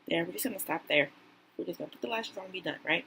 There, we're just gonna stop there. We're just gonna put the lashes on and be done, right?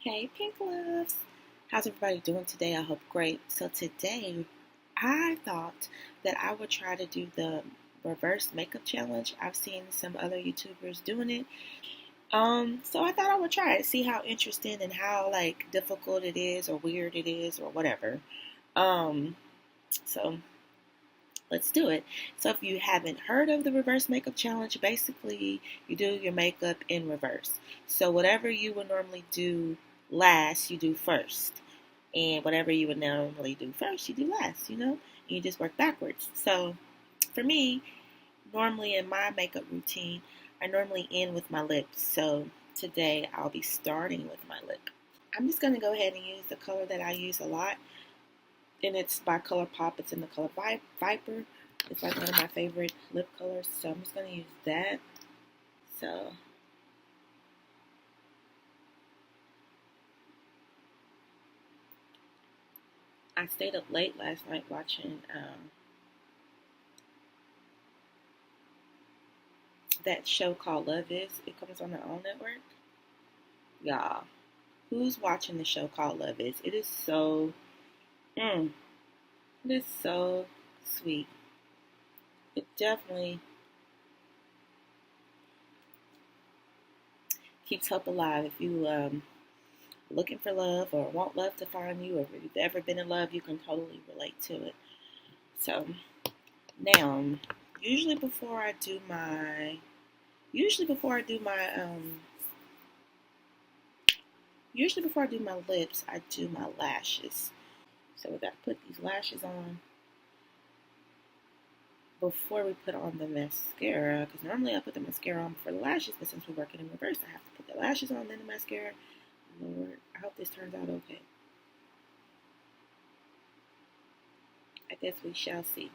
Hey, Pink Loves. How's everybody doing today? I hope great. So today, I thought that I would try to do the reverse makeup challenge. I've seen some other YouTubers doing it. So I thought I would try it, see how interesting and how like difficult it is or weird it is or whatever. Um, so let's do it. So if you haven't heard of the reverse makeup challenge, basically you do your makeup in reverse. So whatever you would normally do last, you do first. And whatever you would normally do first, you do last, And you just work backwards. So for me, normally in my makeup routine, I normally end with my lips. So today I'll be starting with my lip. I'm just going to go ahead and use the color that I use a lot. And it's by ColourPop. It's in the color Viper. It's like one of my favorite lip colors. So I'm just going to use that. So I stayed up late last night watching that show called Love Is. It comes on the OWN network. Y'all, who's watching the show called Love Is? It is so, it is so sweet. It definitely keeps hope alive. If you looking for love or want love to find you, or if you've ever been in love, you can totally relate to it. So now, usually before I do my lips, I do my lashes. So we got to put these lashes on before we put on the mascara, because normally I put the mascara on before the lashes, but since we're working in reverse, I have to put the lashes on, then the mascara. Lord, I hope this turns out okay. I guess we shall see.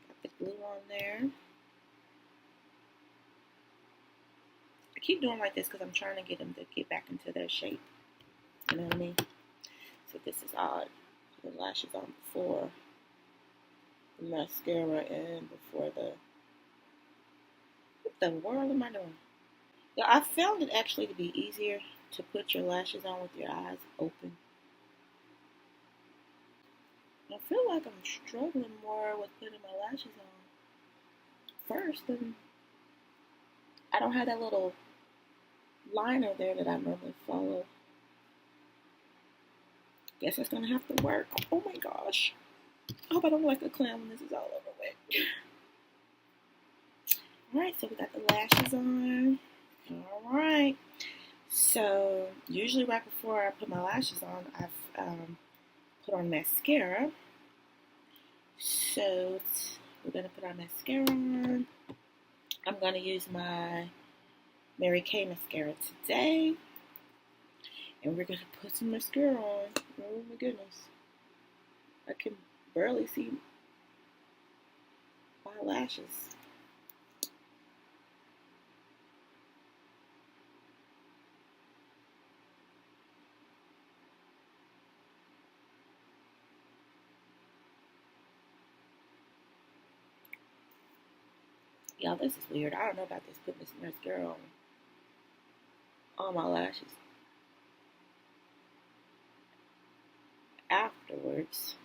Got the glue on there. I keep doing like this because I'm trying to get them to get back into their shape. You know what I mean? So this is odd. The lashes on before the mascara and before the... What the world am I doing? Yeah, I found it actually to be easier to put your lashes on with your eyes open. I feel like I'm struggling more with putting my lashes on first, and I don't have that little liner there that I normally follow. Guess it's gonna have to work. Oh my gosh. I hope I don't look like a clown when this is all over with. Alright, so we got the lashes on. Alright. So, usually right before I put my lashes on, I've put on mascara. So, we're going to put our mascara on. I'm going to use my Mary Kay mascara today. And we're going to put some mascara on. Oh my goodness. I can barely see my lashes. Y'all, this is weird. I don't know about this putting this mascara on my lashes. Afterwards,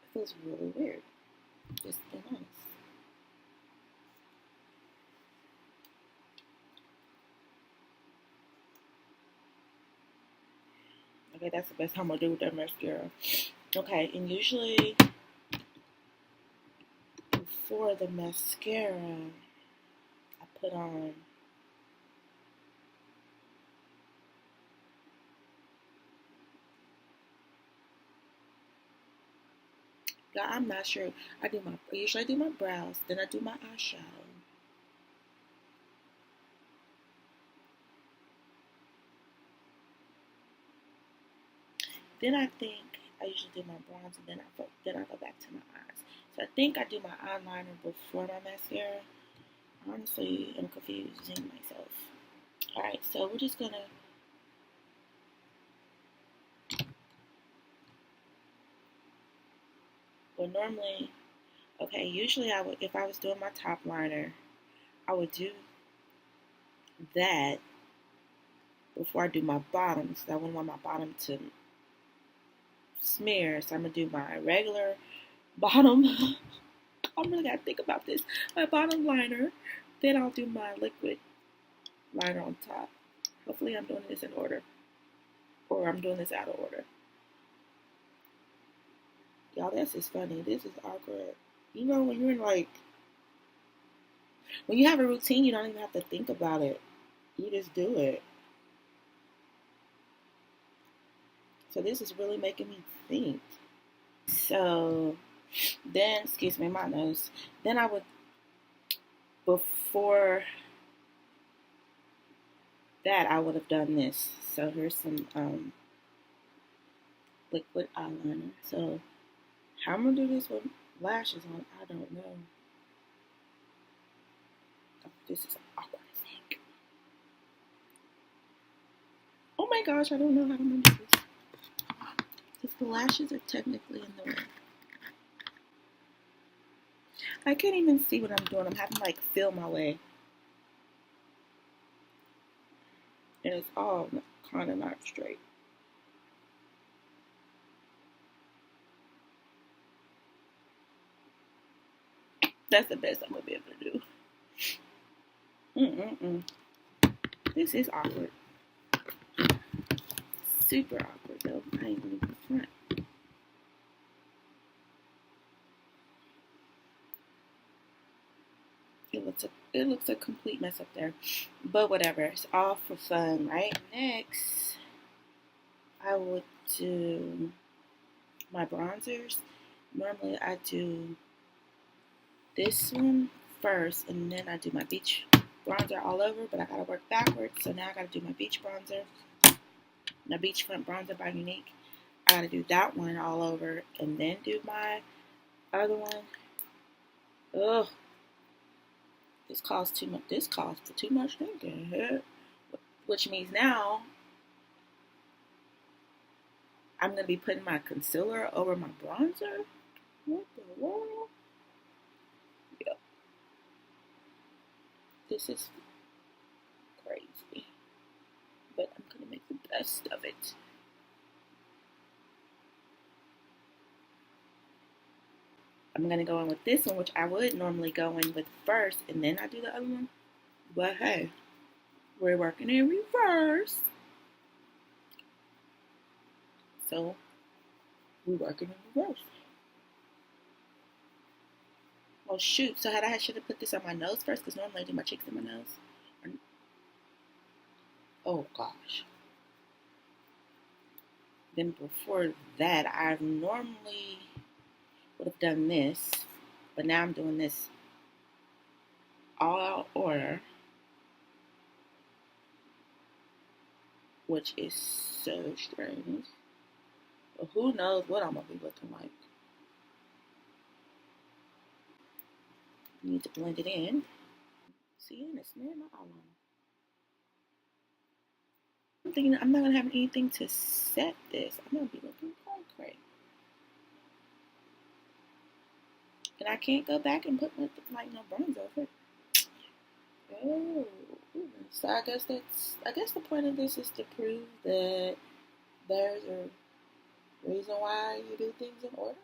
it feels really weird. Just being honest. Okay, that's the best I'm gonna do with that mascara. Okay, and usually before the mascara, I put on Yeah, I'm not sure. I usually do my brows, then I do my eyeshadow. Then I think I usually do my bronzer, then I go back to my eyes. So I think I do my eyeliner before my mascara. Honestly, I'm confusing myself. All right, so we're just gonna. Well, normally, okay. Usually, I would if I was doing my top liner, I would do that before I do my bottoms. I wouldn't want my bottom to smear, so I'm gonna do my regular bottom. I'm really gotta think about this. My bottom liner, then I'll do my liquid liner on top. Hopefully, I'm doing this in order, or I'm doing this out of order. Y'all, this is funny. This is awkward. You know, when you're in when you have a routine, you don't even have to think about it. You just do it. So this is really making me think. So then, excuse me, my nose. Then I would, before that, I would have done this. So here's some liquid eyeliner. So how I'm gonna do this with lashes on, I don't know. Oh, this is awkward as heck. Oh my gosh, I don't know how I'm gonna do this. Because the lashes are technically in the way. I can't even see what I'm doing. I'm having to feel my way. And it's all kind of not straight. That's the best I'm going to be able to do. This is awkward. Super awkward, though. I ain't going to front. It looks a complete mess up there. But whatever. It's all for fun, right? Next, I would do my bronzers. Normally, I do this one first, and then I do my beach bronzer all over, but I gotta work backwards, so now I gotta do my beach bronzer, my beachfront bronzer by Unique. I gotta do that one all over, and then do my other one. Ugh, this calls too much. This calls for too much thinking, which means now I'm gonna be putting my concealer over my bronzer. What the world? Yep, this is crazy, but I'm gonna make the best of it. I'm going to go in with this one, which I would normally go in with first, and then I do the other one. But hey, we're working in reverse. So, we're working in reverse. Oh, shoot. So, I should have put this on my nose first, because normally I do my cheeks and my nose. Oh, gosh. Then before that, I normally would have done this, but now I'm doing this all out order, which is so strange. But who knows what I'm going to be looking like. Need to blend it in. See, and it's near my eyeliner. I'm thinking I'm not going to have anything to set this. I'm going to be looking cray. And I can't go back and put no bronzer over it. Oh, so I guess the point of this is to prove that there's a reason why you do things in order.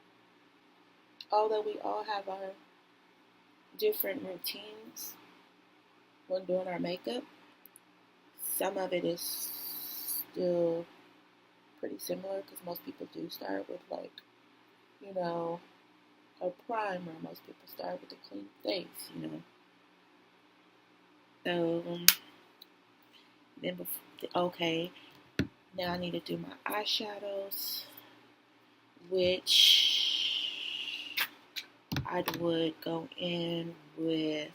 Although we all have our different routines when doing our makeup, some of it is still pretty similar because most people do start with a primer. Most people start with a clean face, So then, okay, now I need to do my eyeshadows, which I would go in with,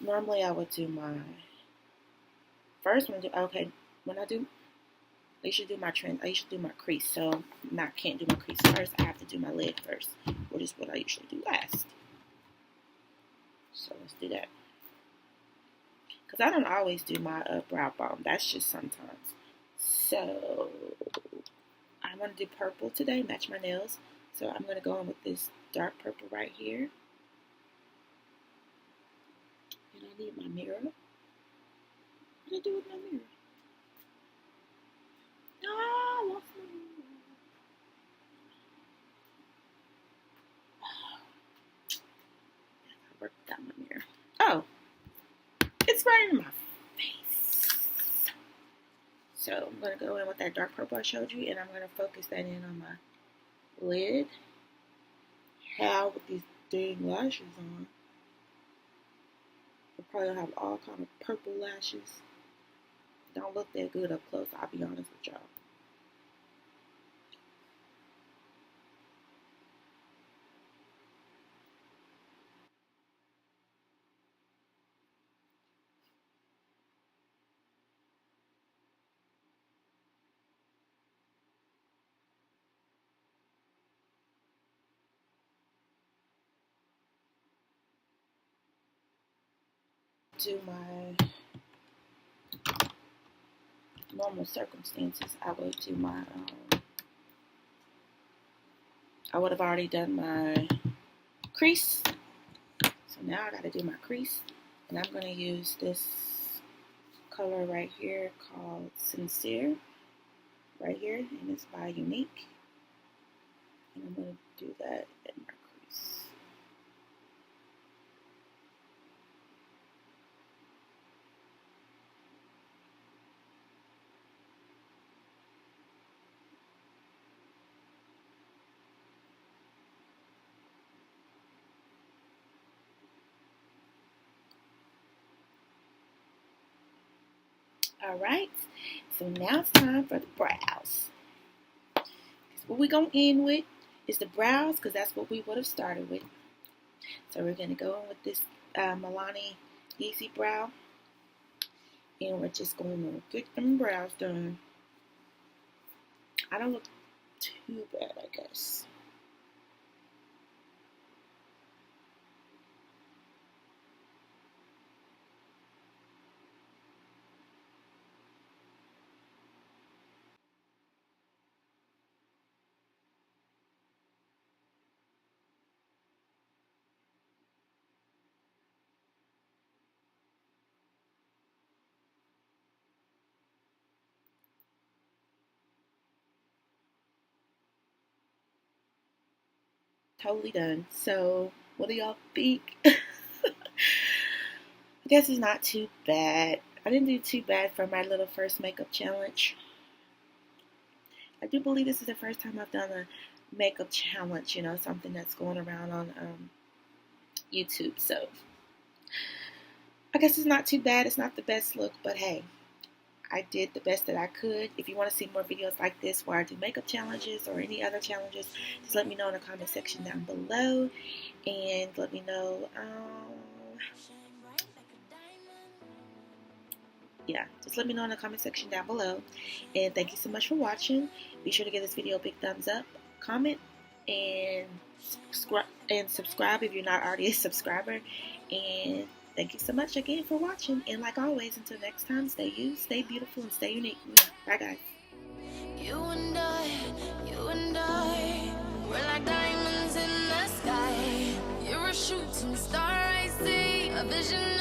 normally I would do my first one. Okay, when I usually do my trend. I usually do my crease. So I can't do my crease first. I have to do my lid first, which is what I usually do last. So let's do that. Because I don't always do my brow bone. That's just sometimes. So I'm going to do purple today, match my nails. So I'm going to go in with this dark purple right here. And I need my mirror. What do I do with my mirror? No, I lost my mirror. I worked without my mirror. Oh, it's right in my face. So I'm going to go in with that dark purple I showed you, and I'm going to focus that in on my lid. How with these dang lashes on. I probably have all kind of purple lashes. Don't look that good up close, I'll be honest with y'all. Do my normal circumstances, I would do my, I would have already done my crease. So now I got to do my crease. And I'm going to use this color right here called Sincere. Right here. And it's by Unique. And I'm going to do that in my crease. Alright, so now it's time for the brows. What we're going to end with is the brows, because that's what we would have started with. So we're going to go in with this Milani Easy Brow. And we're just going to get them brows done. I don't look too bad, I guess. Totally done. So, what do y'all think? I guess it's not too bad. I didn't do too bad for my little first makeup challenge. I do believe this is the first time I've done a makeup challenge, you know, something that's going around on YouTube. So, I guess it's not too bad. It's not the best look, but hey, I did the best that I could. If you want to see more videos like this where I do makeup challenges or any other challenges, just let me know in the comment section down below. And let me know, just let me know in the comment section down below. And thank you so much for watching. Be sure to give this video a big thumbs up, comment, and subscribe if you're not already a subscriber. And thank you so much again for watching. And like always, until next time, stay you, stay beautiful, and stay unique. Bye, guys. You and I, we're like diamonds in the sky. You're a shooting star, I see a vision.